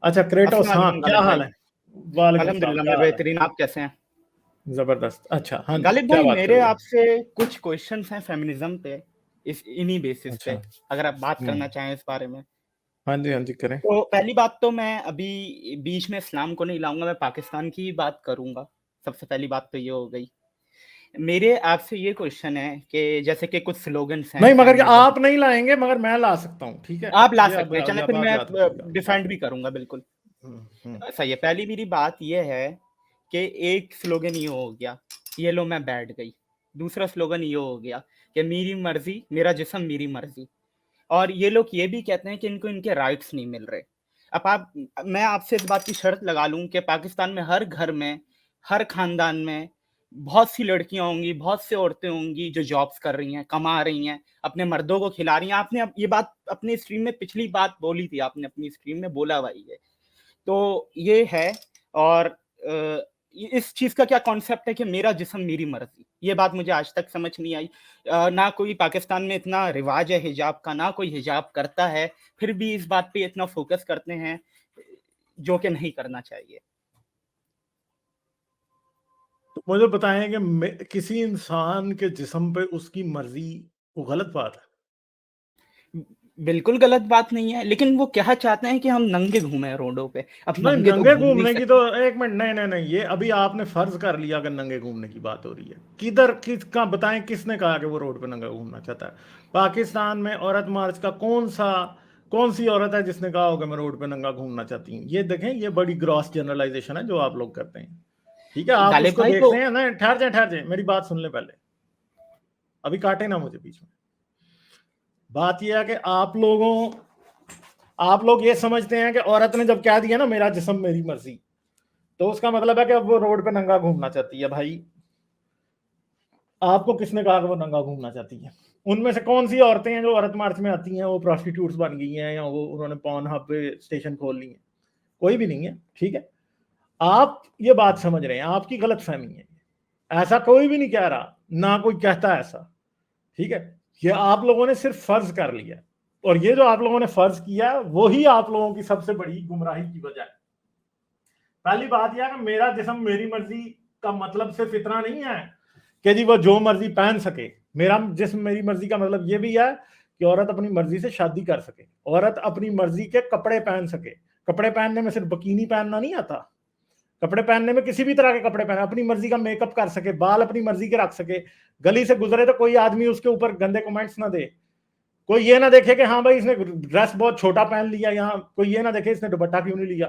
अच्छा क्रेटोस, अस्सलाम हाँ वालेकुम क्या गालिब हाल भाई। है? वालेकुम सलाम, अल्हम्दुलिल्लाह क्या मैं हाल है? बेहतरीन, आप कैसे हैं? जबरदस्त। अच्छा हाँ जी, गालिब क्या भाई बात मेरे करोगे? आपसे कुछ क्वेश्चंस हैं फेमिनिज्म पे, इन्हीं बेसिस अच्छा। पे, अगर आप बात करना हम्म। चाहें इस बारे में। हाँ जी करें। तो पहली बात तो मैं अभी बीच में इस्लाम को नहीं लाऊँगा, मैं पाकिस्तान की ही बात करूँगा। सबसे पहली बात तो ये हो गई। मेरे आपसे ये क्वेश्चन है कि जैसे कि कुछ स्लोगन्स हैं नहीं मगर ये फेमिनिज्म आप के, नहीं लाएंगे, मगर मैं ला सकता हूँ, ठीक है? आप ला ये अब सकते हैं, चलें ये फिर बात मैं याद रखिएगा। डिफेंड भी करूँगा बिल्कुल। हम्म। सही है, पहली मेरी बात ये है कि एक स्लोगन ये हो गया, ये लो मैं बैठ गई। दूसरा स्लोगन ये हो गया कि मेरी मर्जी मेरा जिस्म मेरी मर्जी। और ये लोग ये भी कहते हैं कि इनको इनके राइट्स नहीं मिल रहे। अब आप मैं आपसे इस बात की शर्त लगा लूं कि पाकिस्तान में हर घर में, हर खानदान में बहुत सी लड़कियां होंगी, बहुत सी औरतें होंगी जो जॉब्स कर रही हैं, कमा रही हैं, अपने मर्दों को खिला रही हैं। आपने ये बात अपनी स्ट्रीम में पिछली बात बोली थी, आपने अपनी स्ट्रीम में बोला भाई है। तो ये है। और इस चीज का क्या कॉन्सेप्ट है कि मेरा जिस्म मेरी मर्जी, ये बात मुझे आज तक समझ नहीं आई। ना कोई पाकिस्तान में इतना रिवाज है हिजाब का, ना कोई हिजाब करता है, फिर भी इस बात पे इतना फोकस करते हैं, जो कि नहीं करना चाहिए। तो मुझे बताएं कि किसी इंसान के जिस्म पे उसकी मर्जी वो गलत बात है? बिल्कुल गलत बात नहीं है, लेकिन वो क्या चाहते हैं कि हम नंगे घूमें रोडों पे। अब नहीं, नंगे तो नंगे घूम नहीं घूमने की तो सकते। एक मिनट, नहीं, ये अभी आपने फर्ज कर लिया कि नंगे घूमने की बात हो रही है। किधर किसका बताएं, किसने कहा कि वो रोड पे नंगा घूमना चाहता है? पाकिस्तान में औरत मार्च का कौन सी औरत है जिसने कहा होगा मैं रोड पे नंगा घूमना चाहती हूँ? ये देखें, ये बड़ी ग्रॉस जनरलाइजेशन है जो आप लोग करते हैं। ठीक है, आप गालिब उसको भाई तो देखते हैं ना। ठहर जाए, मेरी बात सुन ले पहले, अभी काटे ना मुझे बीच में। बात यह है कि आप लोग ये समझते हैं कि औरत ने जब कह दिया ना मेरा जिस्म मेरी मर्जी, तो उसका मतलब है कि अब वो रोड पे नंगा घूमना चाहती है। भाई आपको किसने कहा कि वो नंगा घूमना चाहती है? उनमें से कौन सी औरतें हैं जो औरत मार्च में आती हैं वो प्रोस्टिट्यूट्स बन गई हैं या वो उन्होंने पॉर्न हब पे स्टेशन खोल ली है? कोई भी नहीं है, ठीक है? आप ये बात समझ रहे हैं, आपकी गलत फहमी है। ऐसा कोई भी नहीं कह रहा, ना कोई कहता ऐसा, ठीक है? ये आप लोगों ने सिर्फ फर्ज कर लिया, और ये जो आप लोगों ने फर्ज किया वही आप लोगों की सबसे बड़ी गुमराही की वजह है। पहली बात यह है कि मेरा जिस्म मेरी मर्जी का मतलब सिर्फ इतना नहीं है कि जी वो जो मर्जी पहन सके। मेरा जिस्म मेरी मर्जी का मतलब यह भी है कि औरत अपनी मर्जी से शादी कर सके, औरत अपनी मर्जी के कपड़े पहन सके। कपड़े पहनने में सिर्फ बकीनी पहनना नहीं आता, कपड़े पहनने में किसी भी तरह के कपड़े पहने, अपनी मर्जी का मेकअप कर सके, बाल अपनी मर्जी के रख सके। गली से गुजरे तो कोई आदमी उसके ऊपर गंदे कमेंट्स ना दे, कोई ये ना देखे कि हाँ भाई इसने ड्रेस बहुत छोटा पहन लिया, यहाँ कोई ये ना देखे इसने दुपट्टा क्यों नहीं लिया।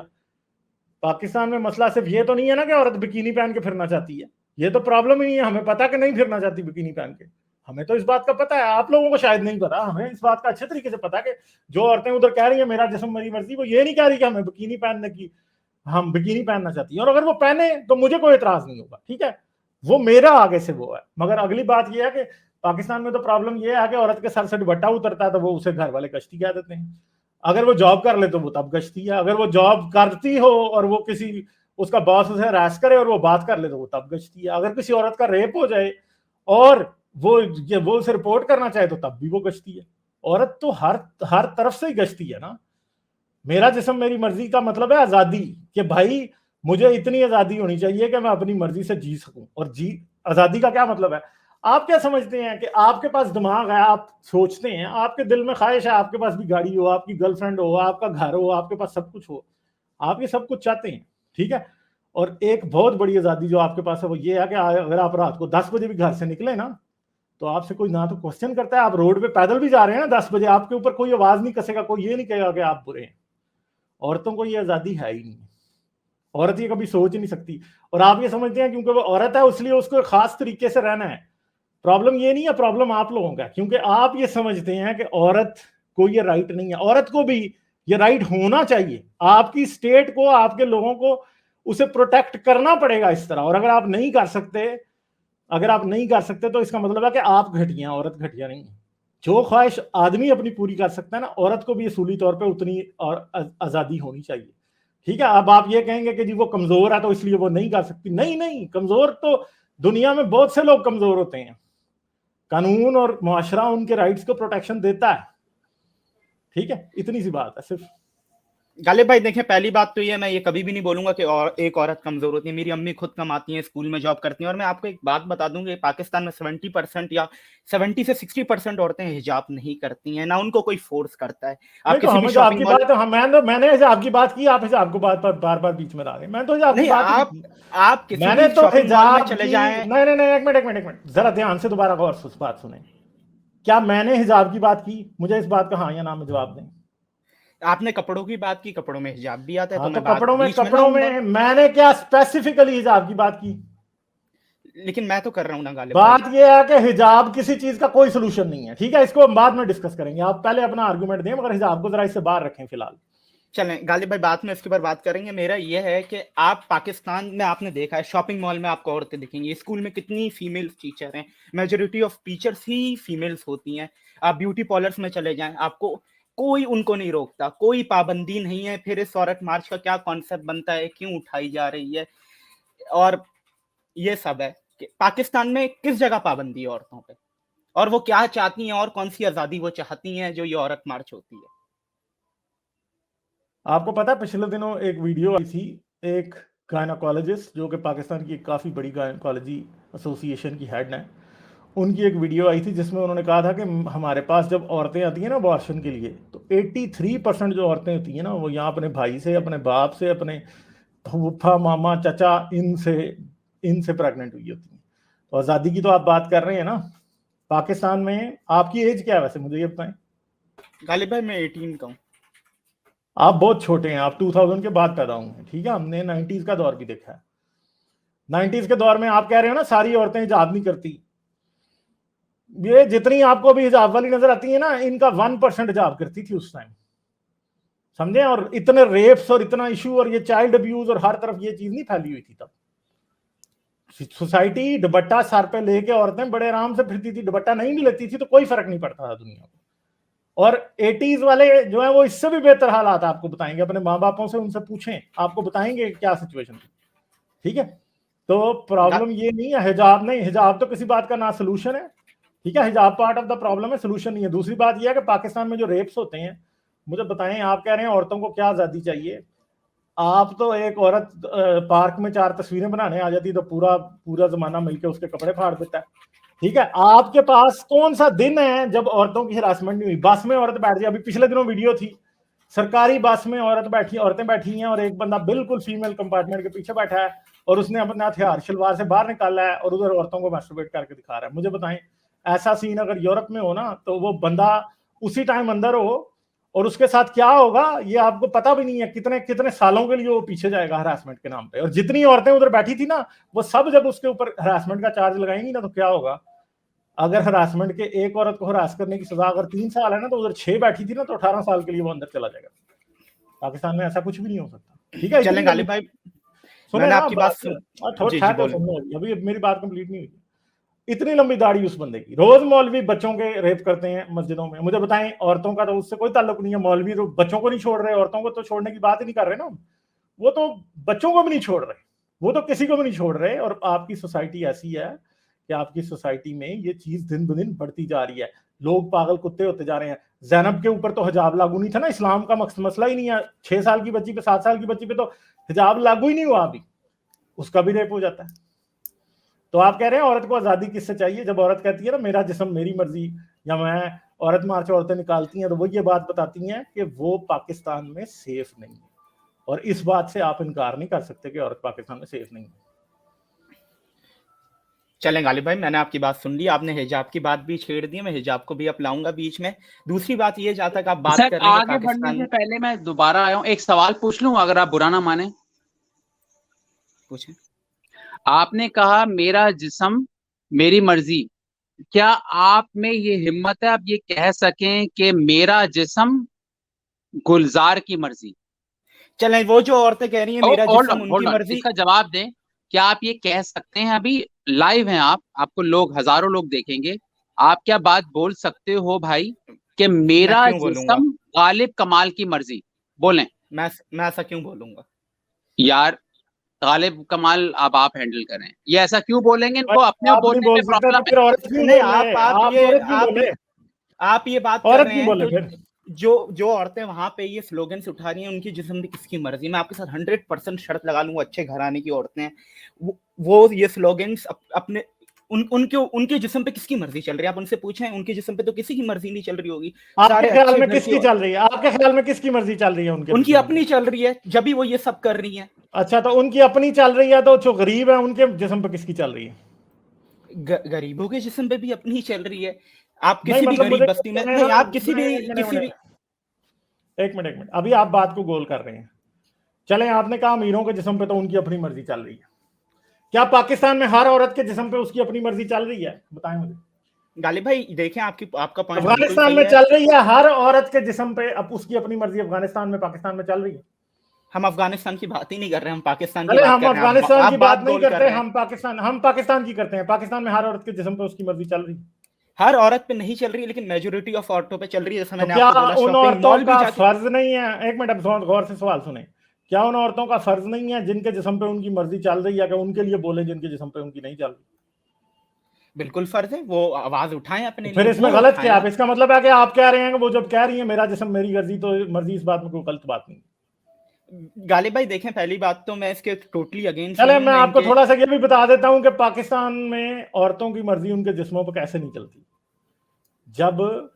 पाकिस्तान में मसला सिर्फ ये तो नहीं है ना कि औरत बिकिनी पहन के फिरना चाहती है। ये तो प्रॉब्लम ही नहीं है, हमें पता कि नहीं फिरना चाहती बिकिनी पहन के। हमें तो इस बात का पता है, आप लोगों को शायद नहीं पता, हमें इस बात का अच्छे तरीके से पता है कि जो औरतें उधर कह रही है मेरा जिस्म मेरी मर्जी, वो ये नहीं कह रही कि हमें बिकिनी पहनने की, हम बिकिनी पहनना चाहती है। और अगर वो पहने तो मुझे कोई एतराज नहीं होगा, ठीक है? वो मेरा आगे से वो है। मगर अगली बात यह है कि पाकिस्तान में तो प्रॉब्लम यह है कि औरत के सर से दुपट्टा उतरता है तो वो उसे घर वाले कश्ती कह देते हैं। अगर वो जॉब कर ले तो वो तब गश्ती है, अगर वो जॉब करती हो और वो किसी उसका बॉस उसे हरास करे और वो बात कर ले तो वो तब गश्ती है। अगर किसी औरत का रेप हो जाए और वो उसे रिपोर्ट करना चाहे तो तब भी वो गश्ती है। औरत तो हर हर तरफ से ही गश्ती है ना। मेरा जिस्म मेरी मर्जी का मतलब है आजादी, कि भाई मुझे इतनी आजादी होनी चाहिए कि मैं अपनी मर्जी से जी सकूं। और जी आजादी का क्या मतलब है? आप क्या समझते हैं कि आपके पास दिमाग है, आप सोचते हैं, आपके दिल में ख्वाहिश है आपके पास भी गाड़ी हो, आपकी गर्लफ्रेंड हो, आपका घर हो, आपके पास सब कुछ हो, आप ये सब कुछ चाहते हैं, ठीक है? और एक बहुत बड़ी आजादी जो आपके पास है वो ये है कि अगर आप रात को 10 बजे भी घर से निकले ना, तो आपसे कोई ना तो क्वेश्चन करता है, आप रोड पे पैदल भी जा रहे हैं ना 10 बजे, आपके ऊपर कोई आवाज नहीं कसेगा, कोई ये नहीं कहेगा कि आप बुरे हैं। औरतों को ये आजादी है ही नहीं, औरत ये कभी सोच ही नहीं सकती। और आप ये समझते हैं क्योंकि वो औरत है इसलिए उसको एक खास तरीके से रहना है। प्रॉब्लम ये नहीं है, प्रॉब्लम आप लोगों का, क्योंकि आप ये समझते हैं कि औरत को ये राइट नहीं है। औरत को भी ये राइट होना चाहिए, आपकी स्टेट को, आपके लोगों को उसे प्रोटेक्ट करना पड़ेगा इस तरह। और अगर आप नहीं कर सकते तो इसका मतलब है कि आप घटिया, औरत घटिया नहीं है। जो ख्वाहिश आदमी अपनी पूरी कर सकता है ना, औरत को भी असूली तौर पे उतनी और आजादी होनी चाहिए, ठीक है? अब आप ये कहेंगे कि जी वो कमजोर है तो इसलिए वो नहीं कर सकती, नहीं नहीं, कमजोर तो दुनिया में बहुत से लोग कमजोर होते हैं। कानून और मुआशरा उनके राइट्स को प्रोटेक्शन देता है, ठीक है? इतनी सी बात है सिर्फ। गालिब भाई देखें, पहली बात तो ये, मैं ये कभी भी नहीं बोलूंगा कि और एक औरत कमजोर होती है। मेरी अम्मी खुद कमाती हैं, स्कूल में जॉब करती हैं, और मैं आपको एक बात बता दूं कि पाकिस्तान में 70% या 70 से 60% औरतें हिजाब नहीं करती हैं, ना उनको कोई फोर्स करता है। आप नहीं तो किसी भी हमें जो शॉपिंग आपकी मॉल, बात, मैंने हिजाब की बात की, आप हिजाब को बार बार बीच में ला रहे हैं। मैंने तो हिजाब की नहीं, बात ही नहीं की। आप किसी मैंने भी तो शॉपिंग मॉल में हिजाब चले की, जाएं। नहीं, एक मिनट, जरा ध्यान से दोबारा गौर से उस बात सुने। क्या मैंने हिजाब की बात की? मुझे इस बात का हाँ या ना में जवाब दें। आपने कपड़ों की बात की, कपड़ों में हिजाब भी आता है, हाँ तो तो मैं बात बीच में कपड़ों लाऊंगा। में मैंने क्या स्पेसिफिकली हिजाब की बात की? लेकिन मैं तो कर रहा हूं ना गालिब भाई। बात यह है कि हिजाब किसी चीज का कोई सोल्यूशन नहीं है, ठीक है? इसको हम बाद में डिस्कस करेंगे, आप पहले अपना आर्गुमेंट दें, मगर हिजाब को जरा इससे बाहर रखें फिलहाल। चलें गालिब भाई, बात में इसके ऊपर बात करेंगे। मेरा ये है कि आप पाकिस्तान में, आपने देखा है शॉपिंग मॉल में आपको औरतें दिखेंगी, स्कूल में कितनी फीमेल टीचर हैं, majority of teachers he females होती हैं। आप ब्यूटी पार्लर्स में चले जाएं, आपको कोई उनको नहीं रोकता, कोई पाबंदी नहीं है। फिर इस औरत मार्च का क्या कॉन्सेप्ट बनता है, क्यों उठाई जा रही है, और ये सब है कि पाकिस्तान में किस जगह पाबंदी है औरतों पे, और वो क्या चाहती हैं, और कौन सी आजादी वो चाहती हैं जो ये औरत मार्च होती है। आपको पता है पिछले दिनों एक वीडियो आई थी, एक गायनाकोलॉजिस्ट जो कि पाकिस्तान की काफ़ी बड़ी गायनाकोलॉजी एसोसिएशन की हेड है, उनकी एक वीडियो आई थी जिसमें उन्होंने कहा था कि हमारे पास जब औरतें आती हैं ना अबॉर्शन के लिए, तो 83% जो औरतें होती हैं ना, वो यहाँ अपने भाई से, अपने बाप से, अपने फूफा मामा चाचा इनसे प्रेग्नेंट हुई होती हैं। तो आज़ादी की तो आप बात कर रहे हैं ना। पाकिस्तान में आपकी एज क्या है वैसे, मुझे ये बताएं। गालिब भाई मैं 18 का हूँ। आप बहुत छोटे हैं, आप 2000 के बाद पैदा हुए हैं, ठीक है? हमने 90s का दौर भी देखा है। 90s के दौर में आप कह रहे हो ना सारी औरतें हिजाब नहीं करती, ये जितनी आपको भी हिजाब वाली नजर आती है ना, इनका 1% हिजाब करती थी उस टाइम, समझे? और इतने रेप्स और इतना इशू और ये चाइल्ड अब्यूज और हर तरफ ये चीज नहीं फैली हुई थी तब। सोसाइटी दुपट्टा सर पे लेके औरतें बड़े आराम से फिरती थी, दुपट्टा नहीं भी लेती थी तो कोई फर्क नहीं पड़ता था दुनिया को। और 80s वाले जो है वो इससे भी बेहतर हालात आपको बताएंगे, अपने माँ बापों से उनसे पूछें, आपको बताएंगे क्या सिचुएशन थी, ठीक है? तो प्रॉब्लम ये नहीं है हिजाब, नहीं हिजाब तो किसी बात का ना सोल्यूशन है, ठीक है? हिजाब पार्ट ऑफ द प्रॉब्लम है, सोल्यूशन नहीं है। दूसरी बात यह है कि पाकिस्तान में जो रेप्स होते हैं, मुझे बताएं, आप कह रहे हैं औरतों को क्या आजादी चाहिए? आप तो एक औरत पार्क में 4 तस्वीरें बनाने आ जाती तो पूरा पूरा जमाना मिलकर उसके कपड़े फाड़ देता है, ठीक है? आपके पास कौन सा दिन है जब औरतों की हिरासमेंट नहीं हुई? बस में औरत बैठ जाए, अभी पिछले दिनों वीडियो थी, सरकारी बस में औरतें बैठी हैं और एक बंदा बिल्कुल फीमेल कंपार्टमेंट के पीछे बैठा है और उसने अपना हथियार शलवार से बाहर निकाला है और उधर औरतों को मास्टरबेट करके दिखा रहा है। मुझे बताएं, ऐसा सीन अगर यूरोप में हो ना, तो वो बंदा उसी टाइम अंदर हो और उसके साथ क्या होगा ये आपको पता भी नहीं है, कितने कितने सालों के लिए वो पीछे जाएगा हरासमेंट के नाम पे। और जितनी औरतें उधर बैठी थी ना, वो सब जब उसके ऊपर हरासमेंट का चार्ज लगाएंगी ना, तो क्या होगा? अगर हरासमेंट के एक औरत को हरास करने की सजा अगर 3 साल है ना, तो उधर 6 बैठी थी ना, तो 18 साल के लिए वो अंदर चला जाएगा। पाकिस्तान में ऐसा कुछ भी नहीं हो सकता, ठीक है? चलें गालिब भाई, सुने मैंने ना आपकी बात सुन, थोड़ा जी जी ठहर बोलो। सुनने, अभी मेरी बात कंप्लीट नहीं हुई। इतनी लंबी दाढ़ी उस बंदे की, रोज मौलवी बच्चों के रेप करते हैं मस्जिदों में। मुझे बताएं, औरतों का तो उससे कोई ताल्लुक नहीं है, मौलवी तो बच्चों को नहीं छोड़ रहे, औरतों को तो छोड़ने की बात ही नहीं कर रहे ना, वो तो बच्चों को भी नहीं छोड़ रहे, वो तो किसी को भी नहीं छोड़ रहे। और आपकी सोसाइटी ऐसी है कि आपकी सोसाइटी में ये चीज दिन ब दिन बढ़ती जा रही है, लोग पागल कुत्ते होते जा रहे हैं। जैनब के ऊपर तो हिजाब लागू नहीं था ना, इस्लाम का मसला ही नहीं है। 6 साल की बच्ची पे, 7 साल की बच्ची पे तो हिजाब लागू ही नहीं हुआ अभी, उसका भी रेप हो जाता है। तो आप कह रहे हैं औरत को आजादी किससे चाहिए? जब औरत कहती है ना मेरा जिस्म मेरी मर्जी, या मैं औरत मार्च औरतें निकालती हैं, तो वो ये बात बताती हैं कि वो पाकिस्तान में सेफ नहीं है। और इस बात से आप इनकार नहीं कर सकते कि औरत पाकिस्तान में सेफ नहीं है। चलें गालिब भाई, मैंने आपकी बात सुन ली, आपने हिजाब की बात भी छेड़ दी, मैं हिजाब को भी अपनाऊंगा बीच में। दूसरी बात ये, जहां तक आप बात सर कर रहे हैं आगे बढ़ने पाकिस्तान, से पहले मैं दोबारा आया हूँ, एक सवाल पूछ लूं अगर आप बुरा ना माने। पूछें। आपने कहा मेरा जिस्म मेरी मर्जी, क्या आप में ये हिम्मत है आप ये कह सकें कि मेरा जिस्म गुलजार की मर्जी? चलें, वो जो औरतें कह रही हैं मेरा जिस्म उनकी होल्ड ऑन, मर्जी, इसका जवाब दें। क्या आप ये कह सकते हैं, अभी लाइव हैं आप, आपको लोग हजारों लोग देखेंगे, आप क्या बात बोल सकते हो भाई कि मैं मेरा क्यों बोलूंगा, जिस्म गालिब कमाल की मर्जी? बोलें। मैं ऐसा क्यों बोलूंगा? यार गालिब कमाल अब आप हैंडल करें, ये ऐसा क्यों बोलेंगे? इनको अपने आप आप नहीं बोलने बोल में सकते प्रॉब्लम तो है। फिर औरत क्यों नहीं, बोले? आप आप ये औरत क्यों बोले? आप ये बात कर औरत रहे क्यों हैं बोले तो फिर? जो औरतें वहां पे ये स्लोगन्स उठा रही हैं, उनकी जिस्म पे किसकी मर्जी, मैं आपके साथ 100% शर्त लगा लूंगा, अच्छे घराने की औरतें हैं, वो ये स्लोगन्स अपने उनके जिस्म पे किसकी मर्जी चल रही है, आप उनसे पूछें, उनके जिस्म पे तो किसी की मर्जी नहीं चल रही होगी। आपके ख्याल में किसकी चल रही है? आपके ख्याल में किसकी मर्जी चल रही है? उनकी अपनी चल रही है, जब भी वो ये सब कर रही है। अच्छा, तो उनकी अपनी चल रही है, तो जो गरीब है उनके जिस्म पे किसकी चल रही है? गरीबों के जिस्म पे भी अपनी चल रही है। आप नहीं, किसी भी मतलब गरीब मुझे बस्ती में नहीं, आप किसी भी एक मिनट, अभी आप बात को गोल कर रहे हैं। चले, आपने कहा अमीरों के जिस्म पे तो उनकी अपनी मर्जी चल रही है, क्या पाकिस्तान में हर औरत के जिस्म पे उसकी अपनी मर्जी चल रही है? बताएं मुझे। गालिब भाई देखें, आपका पॉइंट अफगानिस्तान में चल रही है हर औरत के जिस्म पे अब उसकी अपनी मर्जी, अफगानिस्तान में, पाकिस्तान में चल रही है। हम अफगानिस्तान की बात ही नहीं कर रहे, हम पाकिस्तान की अरे बात हम कर रहे हैं। अफगानिस्तान की बात नहीं गोल कर करते, रहे हैं। हम पाकिस्तान की करते हैं। पाकिस्तान में हर औरत के जिस्म पे उसकी मर्जी चल रही है। हर औरत पे नहीं चल रही, लेकिन मेजोरिटी ऑफ औरतों पे चल रही है, जैसे तो मैंने क्या आपको बोला, उन शॉपिंग औरतों मॉल भी का जाके। फर्ज नहीं है? एक मिनट, अब गौर से सवाल सुने। क्या उन औरतों का फर्ज नहीं है जिनके जिस्म पे उनकी मर्जी चल रही है कि उनके लिए बोले जिनके जिस्म पे उनकी नहीं चल रही? बिल्कुल फर्ज है, वो आवाज उठाएं अपने फिर लिए, इसमें वो गलत उठाएं क्या है? ना। इसका मतलब है कि आप कह रहे हैं कि वो जब कह रही है मेरा जिस्म मेरी मर्जी, तो मर्जी, इस बात में कोई गलत बात नहीं। गालिब भाई देखें, पहली बात तो मैं इसके टोटली अगेंस्ट चले, हूं, मैं आपको इनके। थोड़ा सा ये भी बता देता हूं कि पाकिस्तान में औरतों की मर्जी उनके जिस्मों पर कैसे नहीं चलती। जब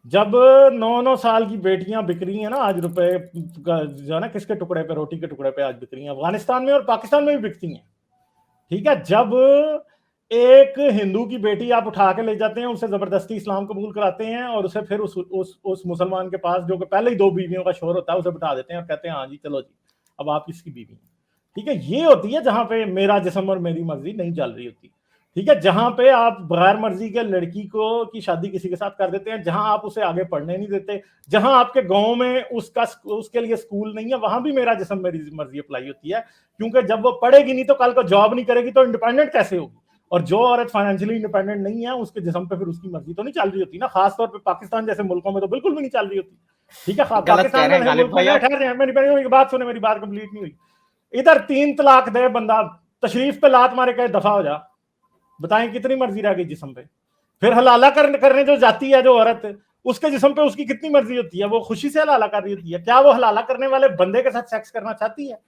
जब 9-9 साल की बेटियां बिक रही हैं ना आज, रुपए जो है ना, किसके टुकड़े पे, रोटी के टुकड़े पे आज बिक रही हैं, अफगानिस्तान में और पाकिस्तान में भी बिकती हैं। ठीक है, जब एक हिंदू की बेटी आप उठा के ले जाते हैं, उसे जबरदस्ती इस्लाम कबूल कराते हैं और उसे फिर उस मुसलमान के पास, जो कि पहले ही 2 बीवियों का शोर होता है, उसे बिठा देते हैं और कहते हैं हाँ जी चलो जी अब आप किसकी बीवी हैं। ठीक है, ये होती है जहां पे मेरा जिस्म और मेरी मर्जी नहीं चल रही होती। ठीक है, जहां पे आप बगैर मर्जी के लड़की को की शादी किसी के साथ कर देते हैं, जहां आप उसे आगे पढ़ने नहीं देते, जहां आपके गांव में उसके लिए स्कूल नहीं है, वहां भी मेरा जिस्म मेरी मर्जी अप्लाई होती है। क्योंकि जब वो पढ़ेगी नहीं तो कल को जॉब नहीं करेगी तो इंडिपेंडेंट कैसे होगी? और जो औरत फाइनेंशियली इंडिपेंडेंट नहीं है उसके जिस्म पे फिर उसकी मर्जी तो नहीं चल रही होती ना। खासतौर पे पाकिस्तान जैसे मुल्कों में तो बिल्कुल भी नहीं चल रही होती। ठीक है, गलत कह पाकिस्तान रहे हैं जैसे गालिब मुल्कों भाई में, आप। ठहर जाए, मेरी बात सुने, मेरी बात कंप्लीट नहीं हुई। इधर 3 तलाक दे बंदा, तशरीफ पे लात मारे, कहे दफा हो जा, बताएं कितनी मर्जी रह गई जिस्म पे? फिर हलाला करने जो जाती है जो औरत, उसके जिस्म पे उसकी कितनी मर्जी होती है? वो खुशी से हलाला कर रही होती है? क्या वो हलाला करने वाले बंदे के साथ सेक्स करना चाहती है?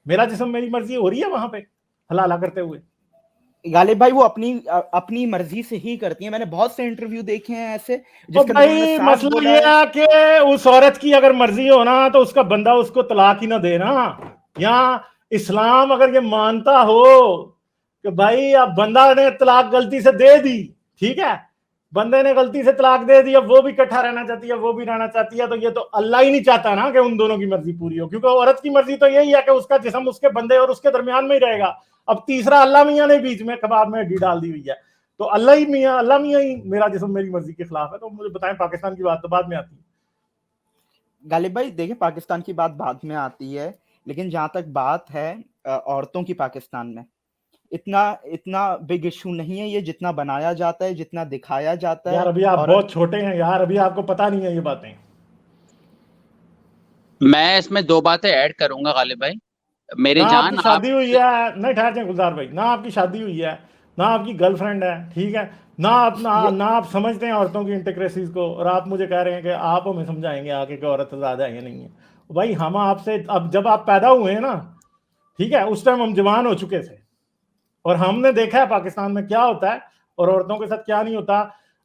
मेरा जिस्म मेरी मर्जी हो रही है वहां पे हलाला करते हुए? गालिब भाई वो अपनी मर्जी से ही करती हैं, मैंने बहुत से इंटरव्यू देखे हैं ऐसे, तो जिसके अंदर उन्होंने भाई साफ मसला बोला ये है। है कि उस औरत की अगर मर्जी हो ना तो उसका बंदा उसको तलाक ही ना दे ना। या इस्लाम अगर ये मानता हो कि भाई अब बंदा ने तलाक गलती से दे दी, ठीक है, बंदे ने गलती से तलाक दे दी, अब वो भी इकट्ठा रहना चाहती है, वो भी रहना चाहती है, तो ये तो अल्लाह ही नहीं चाहता ना कि उन दोनों की मर्जी पूरी हो। क्योंकि औरत की मर्जी तो यही है कि उसका जिस्म उसके बंदे और उसके दरमियान में ही रहेगा। अब तीसरा अल्लाह मियाँ ने बीच में कबाब में हड्डी डाल दी हुई है, तो अल्लाह मियाँ ही मेरा जिस्म मेरी मर्जी के खिलाफ है। तो मुझे बताएं, पाकिस्तान की बात तो बाद में आती है। गालिब भाई देखिए, पाकिस्तान की बात बाद में आती है, लेकिन जहां तक बात है औरतों की, पाकिस्तान में इतना बिग इशू नहीं है ये, जितना बनाया जाता है, जितना दिखाया जाता यार है। अभी आप और बहुत छोटे हैं यार, अभी आपको पता नहीं है ये बातें। मैं इसमें 2 बातें ऐड करूंगा गालिब भाई। मेरे ना आपकी जान आप। शादी हुई है, नहीं ठहर जाए गुलजार भाई, ना आपकी शादी हुई है, ना आपकी गर्लफ्रेंड है, ठीक है, ना आप समझते हैं औरतों की इंटेग्रेसीज को, और आप मुझे कह रहे हैं कि आप हमें समझाएंगे आगे कि औरत ज़्यादा है या नहीं है। भाई हम आपसे, अब जब आप पैदा हुए हैं ना, ठीक है, उस टाइम हम जवान हो चुके थे और हमने देखा है पाकिस्तान में क्या होता है और औरतों के साथ क्या नहीं होता।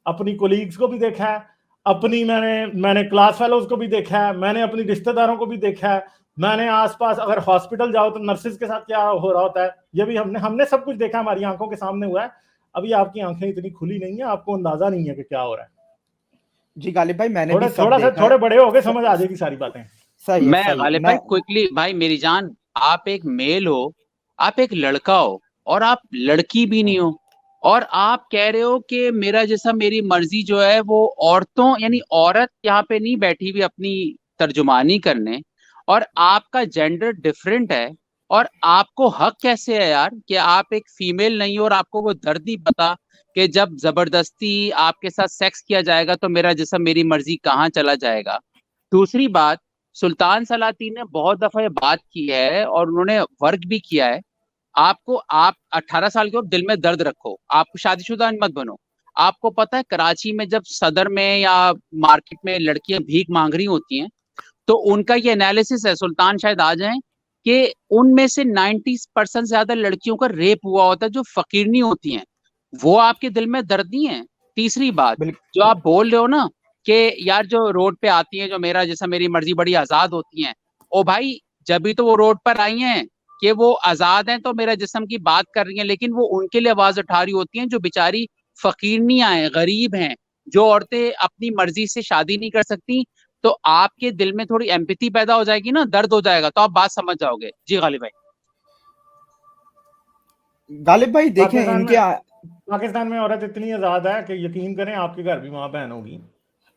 अपनी कोलीग्स को भी देखा है, अपनी मैंने क्लास फेलोज को भी देखा है, मैंने अपनी रिश्तेदारों को भी देखा है, मैंने आसपास अगर हॉस्पिटल जाओ तो नर्सिस के साथ क्या हो रहा होता है, ये भी हमने सब कुछ देखा, हमारी आंखों के सामने हुआ है। अभी आपकी आंखें इतनी खुली नहीं है, आपको अंदाजा नहीं है कि क्या हो रहा है। जी गालिब भाई, मैंने भी सब थोड़ा सा देखा थोड़े है। बड़े हो गए, समझ आ जाएगी सारी बातें। सही है, मैं सही है। गालिब भाई क्विकली, भाई मेरी जान, आप एक मेल हो, आप एक लड़का हो और आप लड़की भी नहीं हो, और आप कह रहे हो कि मेरा जैसा मेरी मर्जी जो है वो औरतों, यानी औरत यहाँ पे नहीं बैठी हुई अपनी तर्जुमानी करने, और आपका जेंडर डिफरेंट है, और आपको हक कैसे है यार कि आप एक फीमेल नहीं हो और आपको वो दर्द नहीं पता कि जब जबरदस्ती आपके साथ सेक्स किया जाएगा तो मेरा जिस्म मेरी मर्जी कहाँ चला जाएगा। दूसरी बात, सुल्तान सलातीन ने बहुत दफा ये बात की है और उन्होंने वर्क भी किया है। आप 18 साल के हो, दिल में दर्द रखो, आप शादीशुदा मत बनो, आपको पता है कराची में जब सदर में या मार्केट में लड़कियां भीख मांग रही होती हैं, तो उनका ये एनालिसिस है, सुल्तान शायद आ जाएं, कि उनमें से 90% से ज्यादा लड़कियों का रेप हुआ होता है जो फकीर नहीं होती हैं। वो आपके दिल में दर्द नहीं है? तीसरी बात, जो आप बोल रहे हो ना कि यार जो रोड पे आती हैं, जो मेरा जैसा मेरी मर्जी बड़ी आजाद होती हैं, ओ भाई जब भी तो वो रोड पर आई हैं कि वो आजाद हैं तो मेरा जिस्म की बात कर रही हैं, लेकिन वो उनके लिए आवाज उठा रही होती हैं जो बेचारी फकीरनियां हैं, गरीब हैं, जो औरतें अपनी मर्जी से शादी नहीं कर सकती। तो आपके दिल में थोड़ी एम्पैथी पैदा हो जाएगी ना, दर्द हो जाएगा, तो आप बात समझ जाओगे। जी गालिब भाई। गालिब भाई देखें इनके पाकिस्तान में औरत इतनी आजाद है कि यकीन करें आपके घर भी माँ बहन होगी,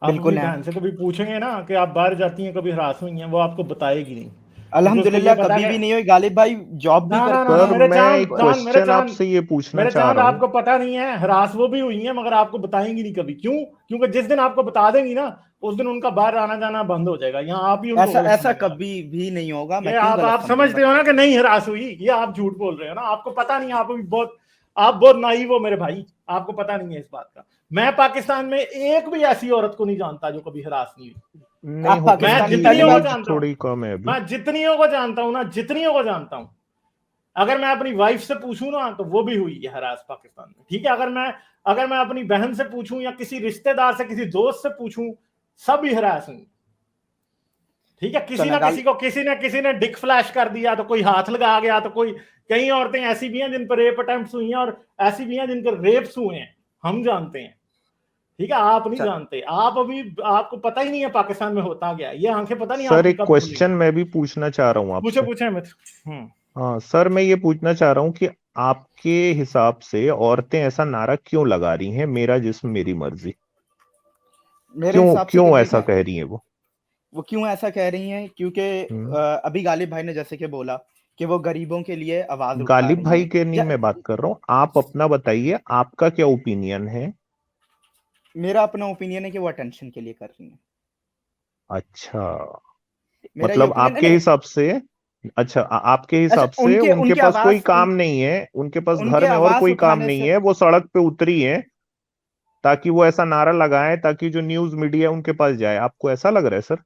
आप बिल्कुल अपनी बहन से कभी पूछेंगे ना कि आप बाहर जाती हैं कभी हरास हुई हैं, वो आपको बताएगी नहीं। अल्हम्दुलिल्लाह कभी भी नहीं हुई गालिब भाई, जॉब भी करते हैं। मेरे चांद क्वेश्चन आपसे ये पूछना चाह रहा हूं, आपको पता नहीं है, हरास वो भी हुई है मगर आपको बताएंगी नहीं कभी। क्यों? क्योंकि जिस दिन आपको बता देंगी ना उस दिन उनका बाहर आना जाना बंद हो जाएगा। यहाँ आप ही ऐसा कभी भी नहीं होगा। मैं आप समझते हो ना कि नहीं हरास हुई, ये आप झूठ बोल रहे हो ना, आपको पता नहीं, आप बहुत नाइव हो मेरे भाई, आपको पता नहीं है इस बात का। मैं पाकिस्तान में एक भी ऐसी औरत को नहीं जानता जो कभी हरास नहीं हुई। मैं जितनियों को जानता हूँ, मैं जितनियों को जानता हूँ ना, जितनियों को जानता हूँ, अगर मैं अपनी वाइफ से पूछूं ना तो वो भी हुई है हरास पाकिस्तान में, ठीक है। अगर मैं अपनी बहन से पूछूं या किसी रिश्तेदार से, किसी दोस्त से पूछूं, सभी हरास हुई, ठीक है। किसी ने डिक फ्लैश कर दिया तो कोई हाथ लगा गया तो कोई, कई औरतें ऐसी भी हैं जिन पर रेप अटेम्प्ट्स हुई हैं और ऐसी भी हैं जिन पर रेप्स हुए हैं, हम जानते हैं, ठीक है। आप नहीं जानते, आपको पता ही नहीं है पाकिस्तान में होता गया, ये आंखें पता नहीं। सर एक क्वेश्चन मैं भी पूछना चाह रहा हूँ आपसे। पूछे मैं हाँ सर, मैं ये पूछना चाह रहा हूँ कि आपके हिसाब से औरतें ऐसा नारा क्यों लगा रही हैं, मेरा जिस्म मेरी मर्जी? क्यों ऐसा कह रही हैं? वो क्यों ऐसा कह रही हैं? क्योंकि अभी गालिब भाई ने जैसे कि बोला कि वो गरीबों के लिए आवाज उठा रही हैं। गालिब भाई के नहीं मैं बात कर रहा हूँ, आप अपना बताइए, आपका क्या ओपिनियन है? मेरा अपना ओपिनियन है कि वो अटेंशन के लिए कर रही हैं। अच्छा, मतलब आपके हिसाब से, अच्छा आपके हिसाब से उनके पास कोई काम नहीं है, उनके पास घर में और कोई काम नहीं है, वो सड़क पे उतरी है ताकि वो ऐसा नारा लगाएं ताकि जो न्यूज मीडिया उनके पास जाए। आपको ऐसा लग रहा है सर?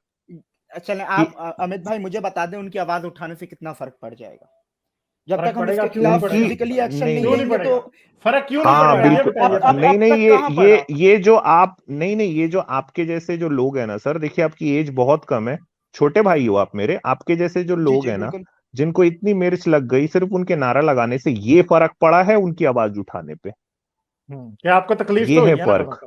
चलें आप अमित भाई मुझे बता दें उनकी आवाज उठाने से कितना फर्क पड़ जाएगा? जब तक हम इसके खिलाफ फिजिकली एक्शन नहीं लेंगे तो फर्क क्यों नहीं पड़ेगा? नहीं, ये जो आप नहीं, ये जो आपके जैसे जो लोग हैं ना सर, देखिए आपकी एज बहुत कम है, छोटे भाई हो आप मेरे, आपके जैसे जो लोग हैं ना, जिनको इतनी मिर्च लग गई सिर्फ उनके नारा लगाने से, ये फर्क पड़ा है उनकी आवाज उठाने पे? क्या आपको तकलीफ ये है फर्क?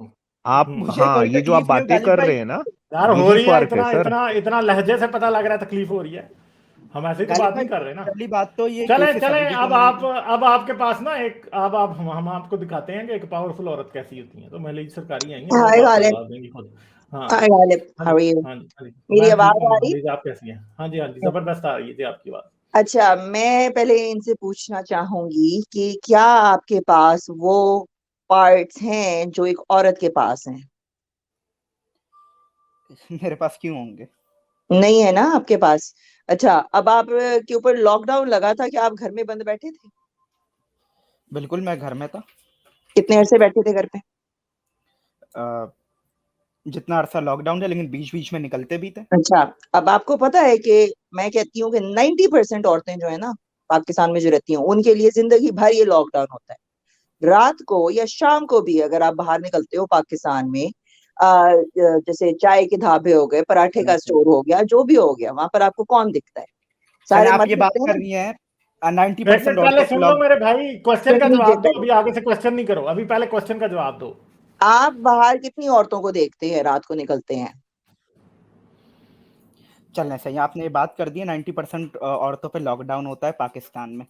आप हाँ, ये जो आप बातें कर रहे हैं ना यार, हो रही है, इतना लहजे से पता लग रहा है तकलीफ हो रही है, हम ऐसे तो बात नहीं कर रहे ना। पहली बात तो ये चले अब आपके पास ना एक, अब आप हम आपको दिखाते हैं कि एक पावरफुल औरत कैसी होती है। तो महिला सरकारी आई है, हाय गालिब, हाउ आर यू? मेरी आवाज आ रही है? आप कैसी हैं? हाँ जी जबरदस्त आ रही है जी आपकी बात। अच्छा, मैं पहले इनसे पूछना चाहूंगी कि क्या आपके पास वो पार्ट्स हैं जो एक औरत के पास हैं? मेरे पास क्यों होंगे? नहीं है ना आपके पास? अच्छा, अब आप के ऊपर लॉकडाउन लगा था कि आप घर में बंद बैठे थे? बिल्कुल, मैं घर में था। कितने अरसे बैठे थे घर पे? जितना अरसा लॉकडाउन है, लेकिन बीच बीच में निकलते भी थे। अच्छा, अब आपको पता है कि मैं कहती हूँ कि 90% औरतें जो है ना पाकिस्तान में जो रहती हैं, उनके लिए जिंदगी भर ये लॉकडाउन होता है। रात को या शाम को भी अगर आप बाहर निकलते हो पाकिस्तान में, जैसे चाय के ढाबे हो गए, पराठे का स्टोर हो गया, जो भी हो गया, वहां पर आपको कौन दिखता है? सारे आप ये बात कर रही हैं 90% पहले सुन लो मेरे भाई, क्वेश्चन का जवाब दो, अभी आगे से क्वेश्चन नहीं करो, अभी पहले क्वेश्चन का जवाब दो। आप बाहर कितनी औरतों को देखते हैं रात को निकलते हैं? चलने सही, आपने ये बात कर दी है 90% औरतों पे लॉकडाउन होता है पाकिस्तान में।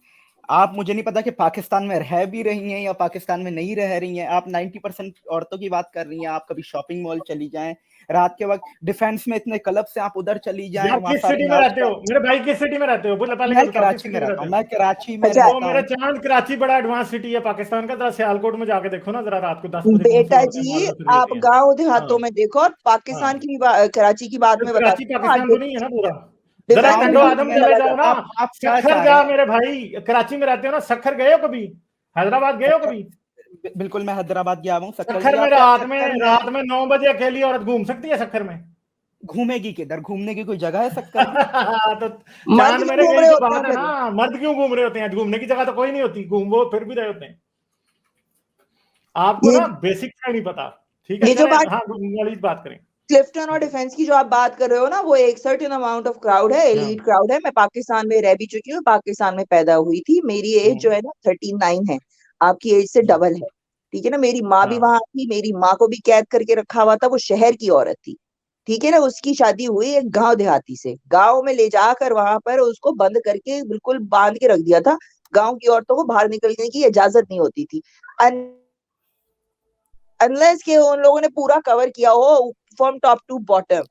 आप, मुझे नहीं पता कि पाकिस्तान में रह भी रही हैं या पाकिस्तान में नहीं रह रही हैं, आप 90% औरतों की बात कर रही हैं। आप कभी शॉपिंग मॉल चली जाएं रात के वक्त, डिफेंस में इतने क्लब से, आप उधर चली जाएं। किस सिटी में रहते हो मेरे भाई? किस सिटी में रहते हो? मैं कराची में रहता हूं। मैं कराची में रहता हूं। मेरा चांद, कराची बड़ा एडवांस सिटी है पाकिस्तान का। जरा सियालकोट में जाके देखो ना जरा रात को 10 बजे। बेटा जी, आप गांव देहातों में देखो और पाकिस्तान की कराची की बात में बता। पाकिस्तान तो नहीं है ना पूरा। जरा टंडो आदम चले जाओ ना, सखर जा मेरे भाई, कराची में रहते हो ना, सखर गए हो कभी? हैदराबाद गए हो कभी? बिल्कुल, मैं हैदराबाद गया हुआ हूँ। सक्खर में रात में 9 बजे अकेली औरत घूम सकती है सक्खर में? घूमेगी किधर? घूमने की कोई जगह है सक्खर में? तो मर्द चांद क्यों मेरे घूम यही रहे तो होते हैं बात है फिर? ना, मर्द क्यों घूम रहे होते हैं? घूमने की जगह तो कोई नहीं होती, घूम वो फिर भी रहे होते हैं। आपको ये ना बेसिक का नहीं पता, ठीक है? ये जो बात हाँ, वाली बात करें। क्लिफ्टन और डिफेंस की जो आप बात कर रहे हो ना, वो एक सर्टेन अमाउंट ऑफ क्राउड है, एलीट क्राउड है। मैं पाकिस्तान में रह भी चुकी हूँ, पाकिस्तान में पैदा हुई थी। मेरी एज जो है ना 39 है, आपकी एज से डबल है, ठीक है ना। मेरी माँ भी वहां थी, मेरी माँ को भी कैद करके रखा हुआ था, वो शहर की औरत थी, ठीक है ना। उसकी शादी हुई एक गांव देहाती से, गांव में ले जाकर वहां पर उसको बंद करके बिल्कुल बांध के रख दिया था। गांव की औरतों को बाहर निकलने की इजाजत नहीं होती थी, अनलेस के उन लोगों ने पूरा कवर किया हो फ्रॉम टॉप टू बॉटम,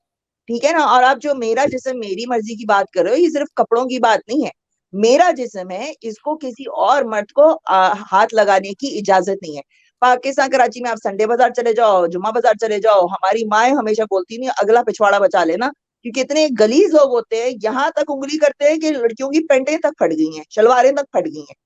ठीक है ना। और आप जो मेरा जिस्म मेरी मर्जी की बात कर रहे हो, ये सिर्फ कपड़ों की बात नहीं है। मेरा जिस्म है, इसको किसी और मर्द को हाथ लगाने की इजाजत नहीं है। पाकिस्तान कराची में आप संडे बाजार चले जाओ, जुम्मा बाजार चले जाओ, हमारी माएं हमेशा बोलती नहीं अगला पिछवाड़ा बचा लेना, क्योंकि इतने गलीज लोग होते हैं, यहाँ तक उंगली करते हैं कि लड़कियों की पेंटें तक फट गई हैं, शलवारें तक फट गई हैं,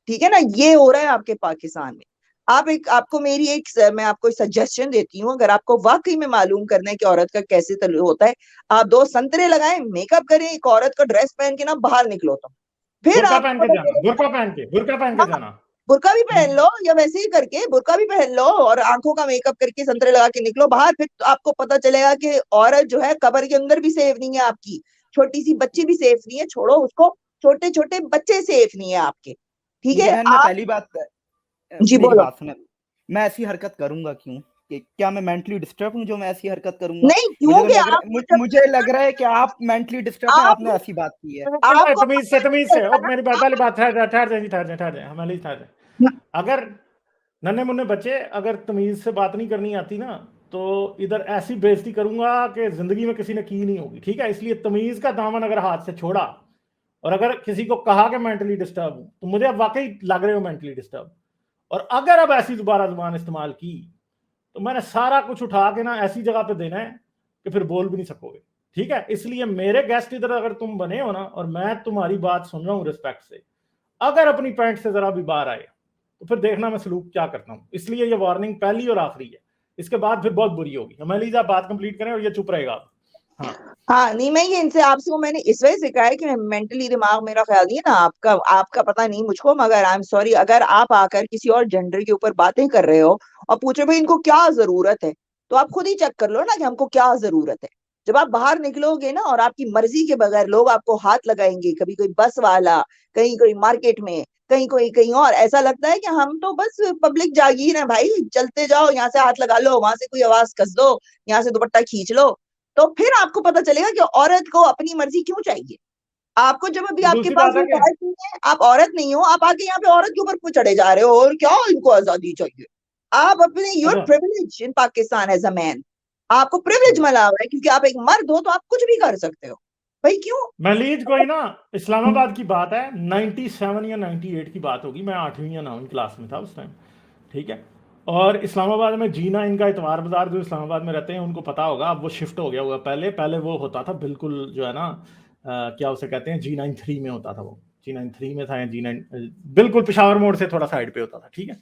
ठीक है ना। ये हो रहा है आपके पाकिस्तान में। मैं आपको सजेशन देती हूँ, अगर आपको वाकई में मालूम करना है कि औरत का कैसे होता है, आप 2 संतरे लगाएं, मेकअप करें, एक औरत का ड्रेस पहन के ना बाहर निकलो, तो फिर बुर्का आपको पहन के पता जाना, चलेगा। बुर्का पहन के जाना। बुर्का भी पहन लो, या वैसे ही करके बुर्का भी पहन लो और आंखों का मेकअप करके संतरे लगा के निकलो बाहर, फिर तो आपको पता चलेगा कि औरत जो है कब्र के अंदर भी सेफ नहीं है आपकी, छोटी सी बच्ची भी सेफ नहीं है, छोड़ो उसको, छोटे छोटे बच्चे सेफ नहीं है आपके, ठीक है। बहन, मैं पहली बात जी मेरी बोलो। बात सुने। मैं ऐसी हरकत करूंगा क्यों? कि क्या मैं मेंटली डिस्टर्ब हूँ जो मैं ऐसी हरकत करूंगा? नहीं, क्योंकि मुझे लग रहा है कि आप मेंटली डिस्टर्ब हैं, आपने ऐसी बात की है। आपको तमीज से अब मेरी पहली बात ठहर जाए हमारी ठहर जाए। अगर नन्हे मुन्ने बच्चे अगर तमीज से बात नहीं करनी आती ना, तो इधर ऐसी बेइज्जती करूंगा कि जिंदगी में किसी ने की नहीं होगी, ठीक है? इसलिए तमीज का दामन अगर हाथ से छोड़ा और अगर किसी को कहा कि मेंटली डिस्टर्ब हूं, तो मुझे अब वाकई लग रहे हो मेंटली डिस्टर्ब, और अगर अब ऐसी दोबारा जुबान इस्तेमाल की तो मैंने सारा कुछ उठा के ना ऐसी जगह पे देना है कि फिर बोल भी नहीं सकोगे, ठीक है? इसलिए मेरे गेस्ट इधर अगर तुम बने हो ना, और मैं तुम्हारी बात सुन रहा हूँ रिस्पेक्ट से, अगर अपनी पैंट से जरा भी बाहर आए तो फिर देखना मैं सलूक क्या करता हूँ। इसलिए ये वार्निंग पहली और आखिरी है, इसके बाद फिर बहुत बुरी होगी। हमें आप बात कंप्लीट करें और ये चुप रहेगा। हाँ नहीं, मैं ये इनसे आपसे को मैंने इस वजह से कहा है कि मेंटली दिमाग मेरा ख्याल नहीं है ना, आपका पता नहीं मुझको, मगर आई एम सॉरी अगर आप आकर किसी और जेंडर के ऊपर बातें कर रहे हो और पूछ रहे भाई इनको क्या जरूरत है, तो आप खुद ही चेक कर लो ना कि हमको क्या जरूरत है। जब आप बाहर निकलोगे ना और आपकी मर्जी के बगैर लोग आपको हाथ लगाएंगे, कभी कोई बस वाला, कहीं कोई मार्केट में, कहीं कोई कहीं और, ऐसा लगता है कि हम तो बस पब्लिक जागीर है भाई, चलते जाओ, यहाँ से हाथ लगा लो, वहां से कोई आवाज कस दो, यहाँ से दुपट्टा खींच लो, तो फिर आपको पता चलेगा कि औरत को अपनी मर्जी क्यों चाहिए। आपको जब अभी आपके पास वो राइट नहीं है, आप औरत नहीं हो, आप आके यहाँ पे औरत के ऊपर क्यों चढ़े जा रहे हो, और क्या इनको आजादी चाहिए। आप अपने your privilege in Pakistan as a man, आपको प्रिविलेज मिला हुआ है क्योंकि आप एक मर्द हो, तो आप कुछ भी कर सकते हो भाई, क्यों? महलीज कोई ना इस्लामाबाद की बात है, 97 या 98 की बात होगी, मैं 8वीं या 9वीं क्लास में था उस टाइम, ठीक है? और इस्लामाबाद में जीना, इनका इतवार बाजार जो इस्लामाबाद में रहते हैं उनको पता होगा, अब वो शिफ्ट हो गया हुआ। पहले वो होता था बिल्कुल जो है ना, क्या उसे कहते हैं, G93 में होता था, वो G93 में था, या G9 बिल्कुल पेशावर मोड़ से थोड़ा साइड पे होता था, ठीक है?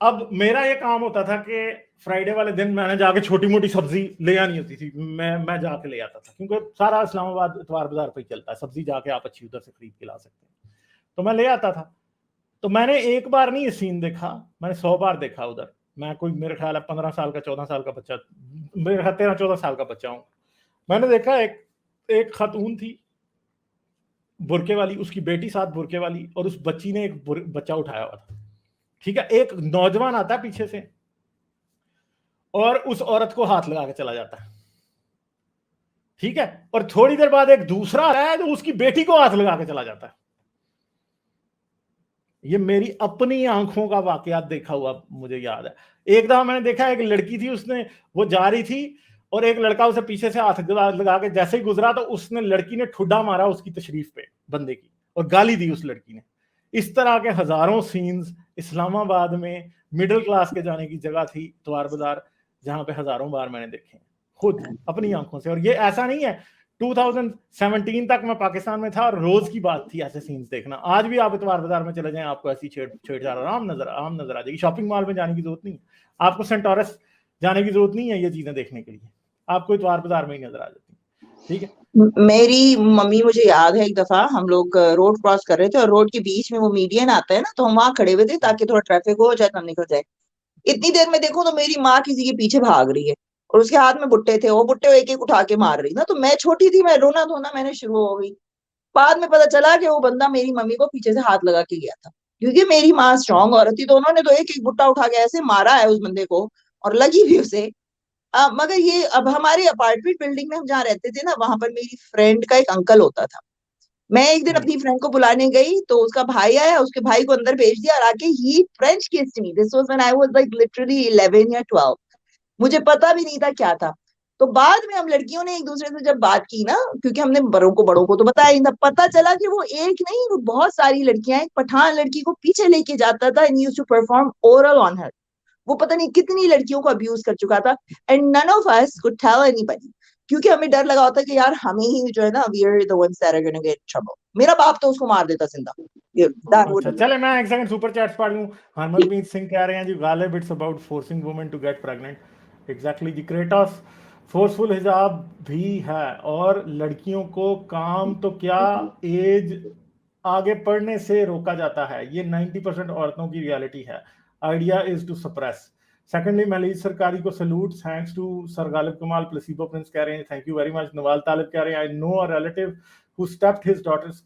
अब मेरा ये काम होता था कि फ्राइडे वाले दिन मैंने जाके छोटी मोटी सब्जी ले आनी होती थी, मैं जाके ले आता था, क्योंकि सारा इस्लामाबाद इतवार बाजार पे चलता है, सब्जी जाके आप अच्छी उधर से खरीद के ला सकते हैं, तो मैं ले आता था। तो मैंने एक बार नहीं ये सीन देखा, मैंने 100 बार देखा उधर। मैं कोई मेरे ख्याल है 15 साल का 14 साल का बच्चा, मेरे ख्याल 13-14 साल का बच्चा हूँ, मैंने देखा एक खातून थी बुरके वाली, उसकी बेटी साथ बुरके वाली, और उस बच्ची ने एक बच्चा उठाया हुआ था, ठीक है? एक नौजवान आता है पीछे से और उस औरत को हाथ लगा के चला जाता है, ठीक है? और थोड़ी देर बाद एक दूसरा आता है जो उसकी बेटी को हाथ लगा के चला जाता है। ये मेरी अपनी आंखों का वाकयात देखा हुआ मुझे याद है। एक दफा मैंने देखा एक लड़की थी, उसने वो जा रही थी और एक लड़का उसे पीछे से हाथ लगा के जैसे ही गुजरा तो उसने लड़की ने ठुड्डा मारा उसकी तशरीफ पे बंदे की, और गाली दी उस लड़की ने। इस तरह के हजारों सीन्स इस्लामाबाद में मिडिल क्लास के जाने की जगह थी इतवार बाजार, जहां पे हजारों बार मैंने देखे खुद अपनी आंखों से। और ये ऐसा नहीं है 2017 तक मैं पाकिस्तान में था और रोज की बात थी ऐसे सीन्स देखना। आज भी आप इतवार बाजार में चले जाएं, आपको ऐसी छेड़छाड़ आम नजर आ जाएगी। शॉपिंग मॉल में जाने की जरूरत नहीं है, आपको सेंटोरस जाने की जरूरत नहीं है ये चीजें देखने के लिए, आपको इतवार बाजार में ही नजर आ जाती है। ठीक है। मेरी मम्मी, मुझे याद है एक दफा हम लोग रोड क्रॉस कर रहे थे और रोड के बीच में वो मीडियन आता है ना, तो हम वहां खड़े हुए थे ताकि थोड़ा ट्रैफिक हो जाए तो हम निकल जाए। इतनी देर में देखो तो मेरी माँ किसी के पीछे भाग रही है और उसके हाथ में बुट्टे थे, वो बुट्टे एक एक उठा के मार रही ना। तो मैं छोटी थी, मैं रोना धोना मैंने शुरू हो गई। बाद में पता चला कि वो बंदा मेरी मम्मी को पीछे से हाथ लगा के गया था, क्योंकि मेरी माँ स्ट्रांग औरत थी, तो उन्होंने तो एक एक बुट्टा उठा के ऐसे मारा है उस बंदे को और लगी भी उसे। मगर ये अब हमारे अपार्टमेंट बिल्डिंग में हम जहाँ रहते थे ना, वहां पर मेरी फ्रेंड का एक अंकल होता था। मैं एक दिन अपनी फ्रेंड को बुलाने गई तो उसका भाई आया, उसके भाई को अंदर भेज दिया और आके ही French kissed me. This was when I was like literally 11 या 12। मुझे पता भी नहीं था क्या था। तो बाद में हम लड़कियों ने एक दूसरे से जब बात की ना, क्योंकि हमने बड़ों को तो बताया नहीं था, पता चला कि वो एक नहीं, वो बहुत सारी लड़कियां, एक पठान लड़की को पीछे लेके जाता था and used to perform oral on her. वो पता नहीं कितनी लड़कियों को अब्यूज कर चुका था and none of us could tell anybody, क्योंकि हमें डर लगा होता कि यार हमें ही जो है ना, we are the ones that are gonna get in trouble. मेरा बाप तो उसको मार देता जिंदा। अच्छा चले, मैं एक सेकंड सुपर चैट्स पढ़ लूं। हरमनप्रीत सिंह कह रहे हैं जी, Ghalib it's about forcing women to get pregnant. Exactly जी। क्रेटोस, फोर्सफुल हिजाब भी है और लड़कियों को काम तो क्या एज आगे पढ़ने से रोका जाता है, ये 90% औरतों की रियलिटी है। Idea is to suppress. Secondly, महलीज सरकारी को salute, thanks to sir Ghalib Kamal. Placebo Prince कह रहे हैं thank you very much. Nawal तालिब कह रहे हैं I know a relative who stopped his daughter's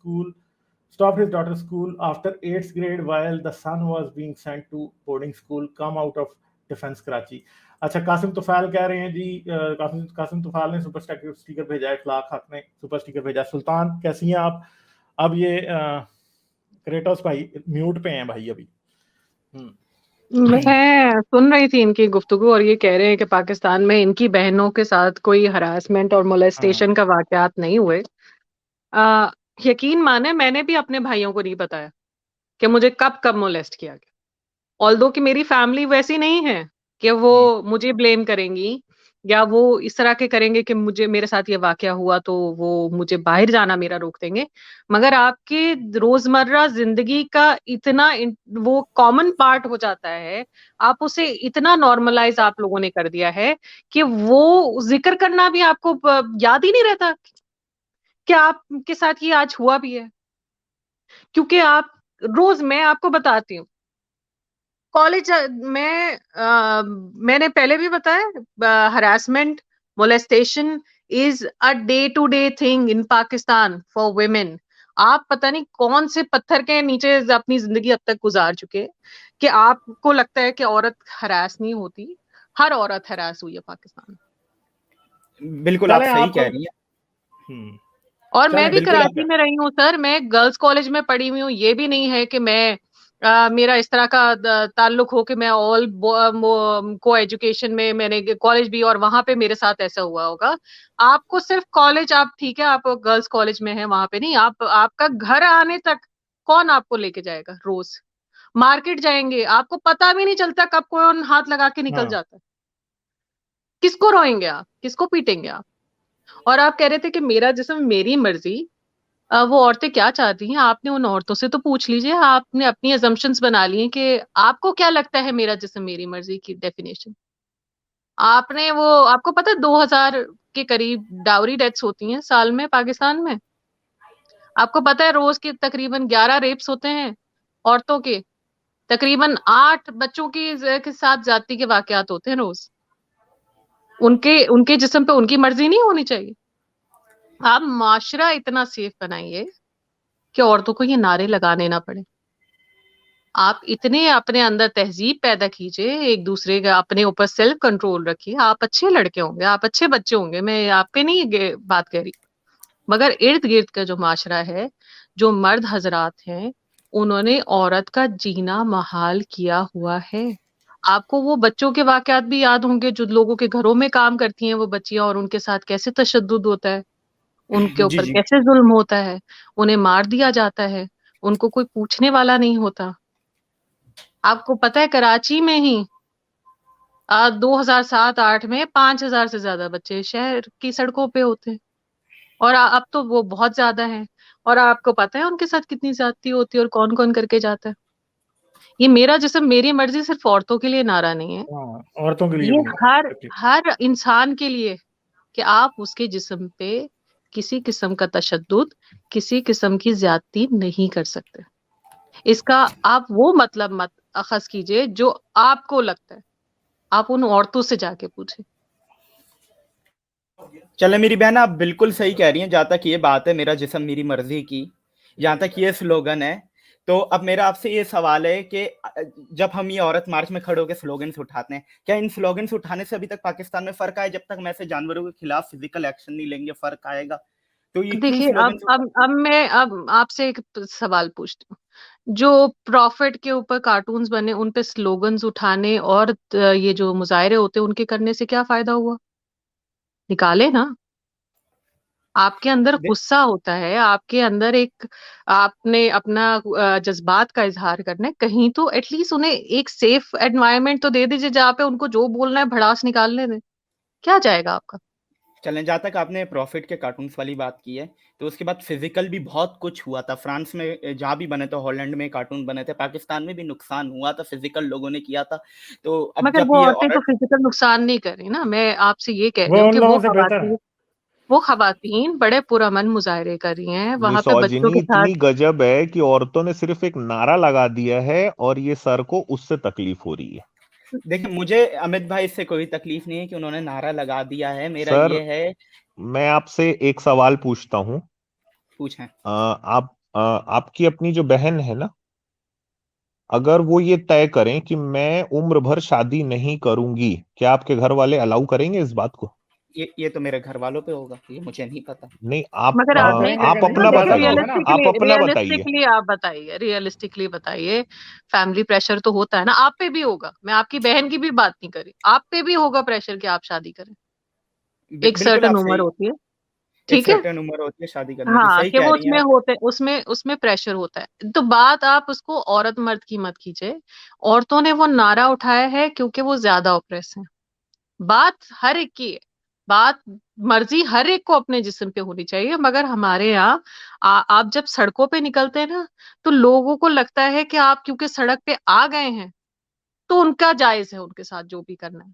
school after 8th grade while the son was being sent to boarding school, come out of defence Karachi. अच्छा, कासिम तुफाल कह रहे हैं जी, कासिम तुफाल ने सुपर स्टिकर भेजा है, इखलाक हक ने सुपर स्टिकर भेजा। सुल्तान कैसी हैं आप? अब ये क्रेटोस भाई म्यूट पे हैं भाई अभी। मैं सुन रही थी इनकी गुफ्तगू और ये कह रहे हैं कि पाकिस्तान में इनकी बहनों के साथ कोई हरासमेंट और मोलेस्टेशन का वाकयात नहीं हुए। यकीन माने मैंने भी अपने भाइयों को नहीं बताया कि मुझे कब कब मोलेस्ट किया गया। ऑल्दो कि मेरी फैमिली वैसी नहीं है कि वो मुझे ब्लेम करेंगी या वो इस तरह के करेंगे कि मुझे मेरे साथ ये वाकया हुआ तो वो मुझे बाहर जाना मेरा रोक देंगे। मगर आपके रोजमर्रा जिंदगी का इतना वो कॉमन पार्ट हो जाता है, आप उसे इतना नॉर्मलाइज आप लोगों ने कर दिया है कि वो जिक्र करना भी आपको याद ही नहीं रहता कि आपके साथ ये आज हुआ भी है। क्योंकि आप रोज, मैं आपको बताती हूँ, कॉलेज में मैंने पहले भी बताया, harassment molestation is a day to day thing in Pakistan for women. आप पता नहीं कौन से पत्थर के नीचे अपनी जिंदगी अब तक गुजार चुके कि आपको लगता है कि औरत हरास नहीं होती। हर औरत हरास हुई है पाकिस्तान। बिल्कुल आप सही कह रही हैं। और मैं भी कराची में रही हूँ सर, मैं गर्ल्स कॉलेज में पढ़ी हुई हूँ। ये भी नहीं है कि मैं मेरा इस तरह का ताल्लुक हो कि मैं ऑल को एजुकेशन में, मैंने कॉलेज भी और वहां पे मेरे साथ ऐसा हुआ होगा। आपको सिर्फ कॉलेज, आप ठीक है आप गर्ल्स कॉलेज में है, वहां पे नहीं। आप आपका घर आने तक कौन आपको लेके जाएगा? रोज मार्केट जाएंगे, आपको पता भी नहीं चलता कब कौन हाथ लगा के निकल जाता है। किसको रोएंगे आप, किसको पीटेंगे आप? और आप कह रहे थे कि मेरा जिस्म मेरी मर्जी, वो औरतें क्या चाहती हैं आपने उन औरतों से तो पूछ लीजिए। आपने अपनी अजम्पशंस बना ली हैं कि आपको क्या लगता है मेरा जिस्म मेरी मर्जी की डेफिनेशन। आपने वो, आपको पता है 2000 के करीब डाउरी डेथ्स होती हैं साल में पाकिस्तान में। आपको पता है रोज के तकरीबन 11 रेप्स होते हैं औरतों के, तकरीबन 8 बच्चों के साथ जाति के वाकयात होते हैं रोज। उनके उनके जिस्म पे उनकी मर्जी नहीं होनी चाहिए। आप माशरा इतना सेफ बनाइए कि औरतों को ये नारे लगाने ना पड़े। आप इतने अपने अंदर तहजीब पैदा कीजिए, एक दूसरे का अपने ऊपर सेल्फ कंट्रोल रखिए। आप अच्छे लड़के होंगे, आप अच्छे बच्चे होंगे, मैं आप पे नहीं बात कह रही। मगर इर्द गिर्द का जो माशरा है, जो मर्द हजरात हैं, उन्होंने औरत का जीना महाल किया हुआ है। आपको वो बच्चों के वाकयात भी याद होंगे जो लोगों के घरों में काम करती हैं वो बच्चियां, और उनके साथ कैसे तशद्दुद होता है, उनके ऊपर कैसे जुल्म होता है, उन्हें मार दिया जाता है, उनको कोई पूछने वाला नहीं होता। आपको पता है कराची में ही 2007-8 में 5000 से ज्यादा बच्चे शहर की सड़कों पे होते हैं। और अब तो वो बहुत ज्यादा है। और आपको पता है उनके साथ कितनी ज्यादती होती है और कौन कौन करके जाता है। ये मेरा जिस्म मेरी मर्जी सिर्फ औरतों के लिए नारा नहीं है, हाँ, औरतों के लिए ये भी है हर exactly। हर इंसान के लिए, कि आप उसके जिस्म पे किसी किस्म का तशद्दुद, किसी किस्म की ज्यादती नहीं कर सकते। इसका आप वो मतलब मत अखज कीजिए जो आपको लगता है, आप उन औरतों से जाके पूछे। चले मेरी बहन, आप बिल्कुल सही कह रही हैं। जहाँ तक ये बात है मेरा जिस्म मेरी मर्जी की, जहाँ तक ये स्लोगन है, तो अब मेरा आपसे ये सवाल है कि जब हम ये औरत मार्च में खड़े होकर स्लोगन्स उठाते हैं, क्या इन स्लोगन्स उठाने से अभी तक पाकिस्तान में फर्क आया? जब तक हम ऐसे जानवरों के खिलाफ फिजिकल एक्शन नहीं लेंगे फर्क आएगा? तो ये क्यों देखिए, स्लोगन्स अब मैं अब आपसे एक सवाल पूछती हूँ। जो प्रॉफिट के ऊपर कार्टून्स बने उन पे स्लोगन्स उठाने और ये जो मुजाहरे होते हैं उनके करने से क्या फायदा हुआ? निकाले ना। आपके अंदर गुस्सा होता है, आपके अंदर एक, आपने अपना जज्बात का इजहार करना है, कहीं तो एटलीस्ट उन्हें एक सेफ एनवायरनमेंट तो दे दीजिए जहाँ पे उनको जो बोलना है भड़ास निकालने दें। क्या जाएगा आपका? चलें, जहाँ तक आपने प्रॉफिट के कार्टून्स वाली बात की है, तो उसके बाद फिजिकल भी बहुत कुछ हुआ था। फ्रांस में जहाँ भी बने थे, हॉलैंड में कार्टून बने थे, पाकिस्तान में भी नुकसान हुआ था, फिजिकल लोगों ने किया था। तो अब मगर जब वो ये औरतें तो औरत, फिजिकल नुकसान नहीं कर रही ना। मैं आपसे ये कह रही वो हूँ उन कि लोगों से बेहतर है। वो खवातीन बड़े पुरअमन मुजाहरे कर रही हैं वहां पे बच्चों मिसोजिनी के साथ। इतनी गजब है कि औरतों ने सिर्फ एक नारा लगा दिया है और ये सर को उससे तकलीफ हो रही है। देखिए मुझे अमित भाई से कोई तकलीफ नहीं है कि उन्होंने नारा लगा दिया है। मेरा सर, ये है, मैं आपसे एक सवाल पूछता हूँ। पूछें। आपकी अपनी जो बहन है ना, अगर वो ये तय करें कि मैं उम्र भर शादी नहीं करूंगी, क्या आपके घर वाले अलाउ करेंगे इस बात को? ये तो मेरे घर वालों पे होगा, ये मुझे नहीं पता। नहीं, मगर हाँ, आपने, कहेंगे आप नहीं ना, तो अपना देखिए ज्यादा लोग बताइए। है ना। आप रियलिस्टिकली अपना बताइए। रियलिस्टिकली आप बताइए, रियलिस्टिकली बताइए। फैमिली प्रेशर तो होता है ना, आप पे भी होगा। मैं आपकी बहन की भी बात नहीं करी, आप पे भी होगा प्रेशर कि आप शादी करें। एक बिल्कुल सर्टन आप उम्र सही, होती है, एक ठीक है। सर्टेन उम्र होती है शादी करने की, हाँ, सही कि कह वो रही हैं उसमें आप। होते, उसमें उसमें प्रेशर होता है। तो बात आप उसको औरत मर्द की मत कीजिए। औरतों ने वो नारा उठाया है क्योंकि वो ज्यादा ऑप्रेस है। बात हर एक की है। बात, मर्जी हर एक को अपने जिस्म पे होनी चाहिए। मगर हमारे यहाँ आप जब सड़कों पे निकलते हैं ना, तो लोगों को लगता है कि आप क्योंकि सड़क पे आ गए हैं तो उनका जायज है उनके साथ जो भी करना है।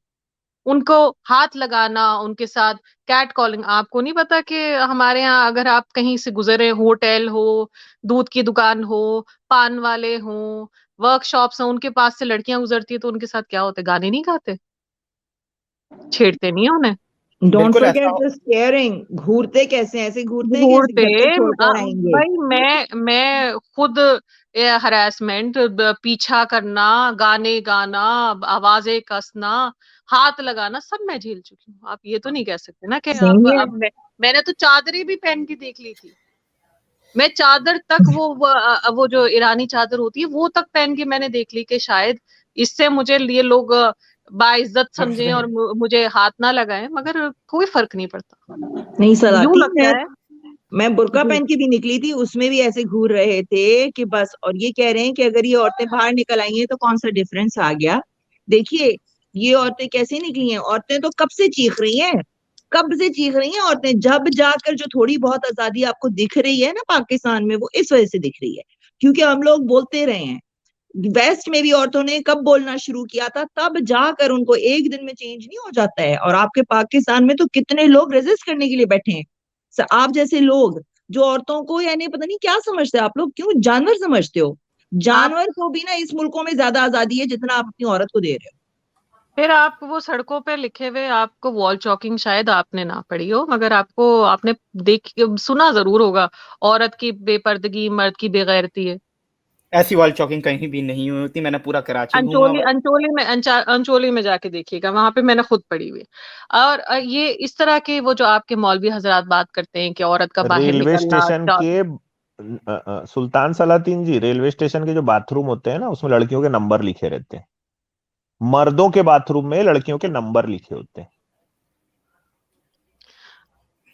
उनको हाथ लगाना, उनके साथ कैट कॉलिंग। आपको नहीं पता कि हमारे यहाँ अगर आप कहीं से गुजरे, होटल हो, दूध की दुकान हो, पान वाले हो, वर्कशॉप्स हो, उनके पास से लड़कियां गुजरती है तो उनके साथ क्या होते? गाने नहीं गाते? छेड़ते नहीं है उन्हें? डोंट बिल्कुल ऐसा फॉरगेट द स्टेयरिंग, घूरते कैसे हैं, ऐसे घूरते हैं कि ऐसे घूरते। घर तक छोड़कर आएंगे। भाई मैं खुद हरासमेंट, पीछा करना, गाने गाना, आवाजें कसना, हाथ लगाना, सब मैं झेल चुकी हूँ। आप ये तो नहीं कह सकते ना कि सेम अब मैंने तो चादरें भी पहन के देख ली थी। मैं चादर तक वो जो ईरानी चादर होती है वो तक पहन के मैंने देख ली कि शायद इससे मुझे ये लोग बाइज्जत समझें और मुझे हाथ ना लगाएं। मगर कोई फर्क नहीं पड़ता। नहीं यूं सलाती, लगता है मैं बुर्का जी। पहन के भी निकली थी, उसमें भी ऐसे घूर रहे थे कि बस। और ये कह रहे हैं कि अगर ये औरतें बाहर निकल आई हैं तो कौन सा डिफरेंस आ गया। देखिए, ये औरतें कैसे निकली हैं, औरतें तो कब से चीख रही हैं, कब से चीख रही हैं औरतें। जब जाकर जो थोड़ी बहुत आजादी आपको दिख रही है ना पाकिस्तान में, वो इस वजह से दिख रही है क्योंकि हम लोग बोलते रहे हैं। वेस्ट में भी औरतों ने कब बोलना शुरू किया था, तब जाकर उनको एक दिन में चेंज नहीं हो जाता है। और आपके पाकिस्तान में तो कितने लोग रेजिस्ट करने के लिए बैठे हैं। आप जैसे लोग जो औरतों को, यानी पता नहीं क्या समझते हैं आप लोग, क्यों जानवर समझते हो? आप जानवर को भी ना इस मुल्कों में ज्यादा आजादी है जितना आप अपनी औरत को दे रहे हो। फिर आप वो सड़कों पे लिखे हुए, आपको वॉल चॉकिंग शायद आपने ना पढ़ी हो, मगर आपको, आपने देख सुना जरूर होगा, औरत की बेपर्दगी मर्द की बेगैरती है। ऐसी वॉल चॉकिंग कहीं भी नहीं हुई होती। मैंने पूरा कराची घूमा अंचोली हुआ है। अंचोली में जाके देखिएगा, वहां पे मैंने खुद पढ़ी हुई है। और ये इस तरह के वो जो आपके मौलवी हजरात बात करते हैं कि औरत का बाहर रेलवे निकलना, स्टेशन के सुल्तान सलातीन जी, रेलवे स्टेशन के जो बाथरूम होते हैं ना, उसमें लड़कियों के नंबर लिखे रहते हैं। मर्दों के बाथरूम में लड़कियों के नंबर लिखे होते हैं।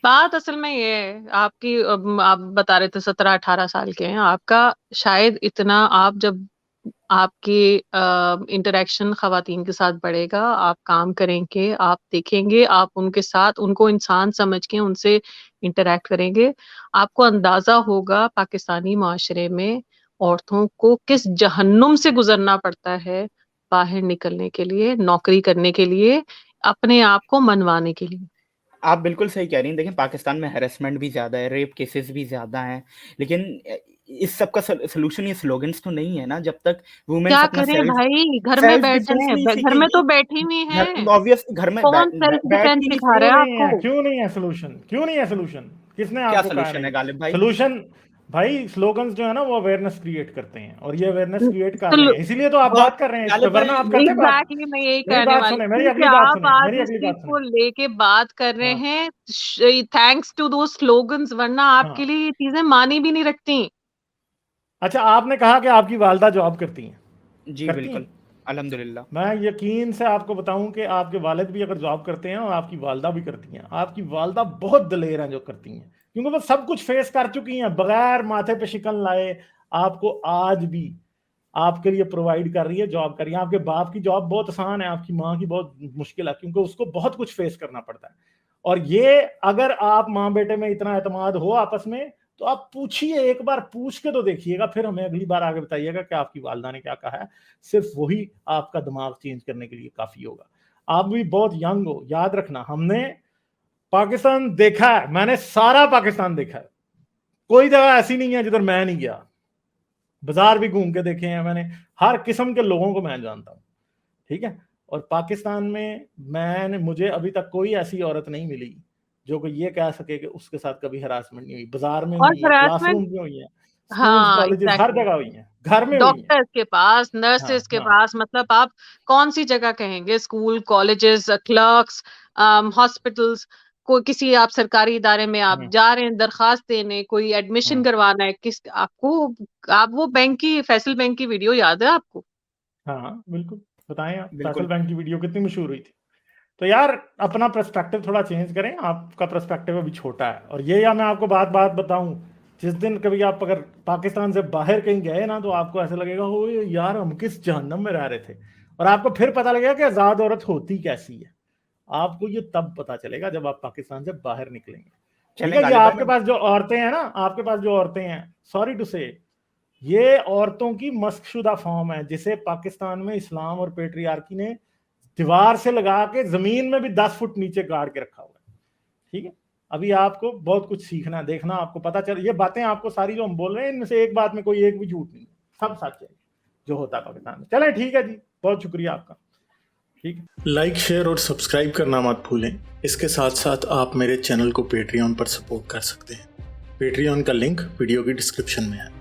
बात असल में ये है आपकी, आप बता रहे थे 17-18 साल के हैं आपका, शायद इतना आप जब आपके इंटरेक्शन खवातीन के साथ बढ़ेगा, आप काम करेंगे, आप देखेंगे, आप उनके साथ उनको इंसान समझ के उनसे इंटरेक्ट करेंगे, आपको अंदाजा होगा पाकिस्तानी माशरे में औरतों को किस जहन्नुम से गुजरना पड़ता है बाहर निकलने के लिए, नौकरी करने के लिए, अपने आप को मनवाने के लिए। आप बिल्कुल सही कह रही हैं। देखिए पाकिस्तान में हैरेसमेंट भी ज़्यादा है, रेप केसेस भी ज़्यादा हैं, लेकिन इस सब का सॉल्यूशन ये स्लोगन्स तो नहीं है ना, जब तक वुमेन्स क्या अपना करें भाई, घर में बैठे हैं, घर में तो बैठी हुई हैं, ऑब्वियस घर में कौन सेल्फ डिफेंस सिखा रहा है आपको? क्यों नहीं है सोल्यूशन? क्यों नहीं है सोल्यूशन? किसने क्या आपको कहा सॉल्यूशन है नहीं? गालिब भाई? सोल्यूशन भाई स्लोगन्स जो है ना वो अवेयरनेस क्रिएट करते हैं और ये अवेयरनेस क्रिएट कर रहे हैं, इसीलिए तो आप बात कर रहे हैं इस पे, वरना आप करते बात। एग्जैक्टली मैं यही मेरी कहने बात वाली सुने, मेरी थी अगली कि बात आप सुने, आज मेरी इस अगली चीज बात को सुने। लेके बात कर रहे हाँ हैं थैंक्स टू दो स्लोगन्स, वरना आपके हाँ। लिए ये चीजें मानी भी नहीं रखती। अच्छा, आपने कहा कि आपकी वालदा जॉब करती हैं। जी करती बिल्कुल, हैं? अल्हम्दुलिल्लाह। मैं यकीन से आपको बताऊं कि आपके वालिद भी अगर जॉब करते हैं और आपकी वालदा भी करती हैं, आपकी वालदा बहुत दलेर हैं जो करती हैं, क्योंकि वो सब कुछ फेस कर चुकी हैं, बगैर माथे पे शिकन लाए आपको आज भी आपके लिए प्रोवाइड कर रही है, जॉब कर रही है। आपके बाप की जॉब बहुत आसान है, आपकी माँ की बहुत मुश्किल है, क्योंकि उसको बहुत कुछ फेस करना पड़ता है। और ये अगर आप माँ बेटे में इतना एतमाद हो आपस में, तो आप पूछिए, एक बार पूछ के तो देखिएगा, फिर हमें अगली बार आगे बताइएगा कि आपकी वालदा ने क्या कहा है। सिर्फ वही आपका दिमाग चेंज करने के लिए काफी होगा। आप भी बहुत यंग हो, याद रखना, हमने पाकिस्तान देखा है, मैंने सारा पाकिस्तान देखा है, कोई जगह ऐसी नहीं है जिधर मैं नहीं गया। बाजार भी घूम के देखे हैं मैंने, हर किस्म के लोगों को मैं जानता हूँ, ठीक है। और पाकिस्तान में मुझे अभी तक कोई ऐसी औरत नहीं मिली जो कि ये कह सके कि उसके साथ कभी हरासमेंट नहीं हुई। बाजार में और हुई है, क्लासरूम में हुई है, स्कूल्स हाँ कॉलेजेस हर एग्जैक्टली, जगह हुई है, घर में हुई है। डॉक्टर्स के पास, हाँ नर्सेस के हाँ पास, मतलब आप कौन सी जगह कहेंगे, स्कूल, कॉलेजेस, क्लर्क्स, हॉस्पिटल्स, कोई किसी आप सरकारी इदारे में आप जा रहे हैं दरखास्त देने, कोई एडमिशन करवाना है, किस आपको, आप वो बैंक की, फैसल बैंक की वीडियो याद है आपको? हाँ बिल्कुल, बताएं आप, बिल्कुल। फैसल बैंक की वीडियो कितनी मशहूर हुई थी। तो यार अपना पर्सपेक्टिव थोड़ा चेंज करें, आपका पर्सपेक्टिव अभी छोटा है। और ये, या मैं आपको बात बताऊं, जिस दिन कभी आप अगर पाकिस्तान से बाहर कहीं गए ना, तो आपको ऐसा लगेगा हो यार हम किस जहन्नम में रह रहे थे, और आपको फिर पता लगेगा कि आज़ाद औरत होती कैसी है। आपको ये तब पता चलेगा जब आप पाकिस्तान से बाहर निकलेंगे, ठीक है। ये आपके पास जो औरतें हैं ना, आपके पास जो औरतें हैं, सॉरी टू से, ये औरतों की मस्कशुदा फॉर्म है, जिसे पाकिस्तान में इस्लाम और पेट्रियार्की ने दीवार से लगा के जमीन में भी 10 फुट नीचे गाड़ के रखा हुआ है, ठीक है। अभी आपको बहुत कुछ सीखना, देखना, आपको पता चल, ये बातें आपको सारी जो हम बोल रहे हैं, इनमें से एक बात में कोई एक भी झूठ नहीं है, सब सच है जो होता है पाकिस्तान में। चलें, ठीक है जी, बहुत शुक्रिया आपका, ठीक है। लाइक, शेयर और सब्सक्राइब करना मत भूलें। इसके साथ साथ आप मेरे चैनल को पेट्रियन पर सपोर्ट कर सकते हैं। पेट्रियन का लिंक वीडियो की डिस्क्रिप्शन में है।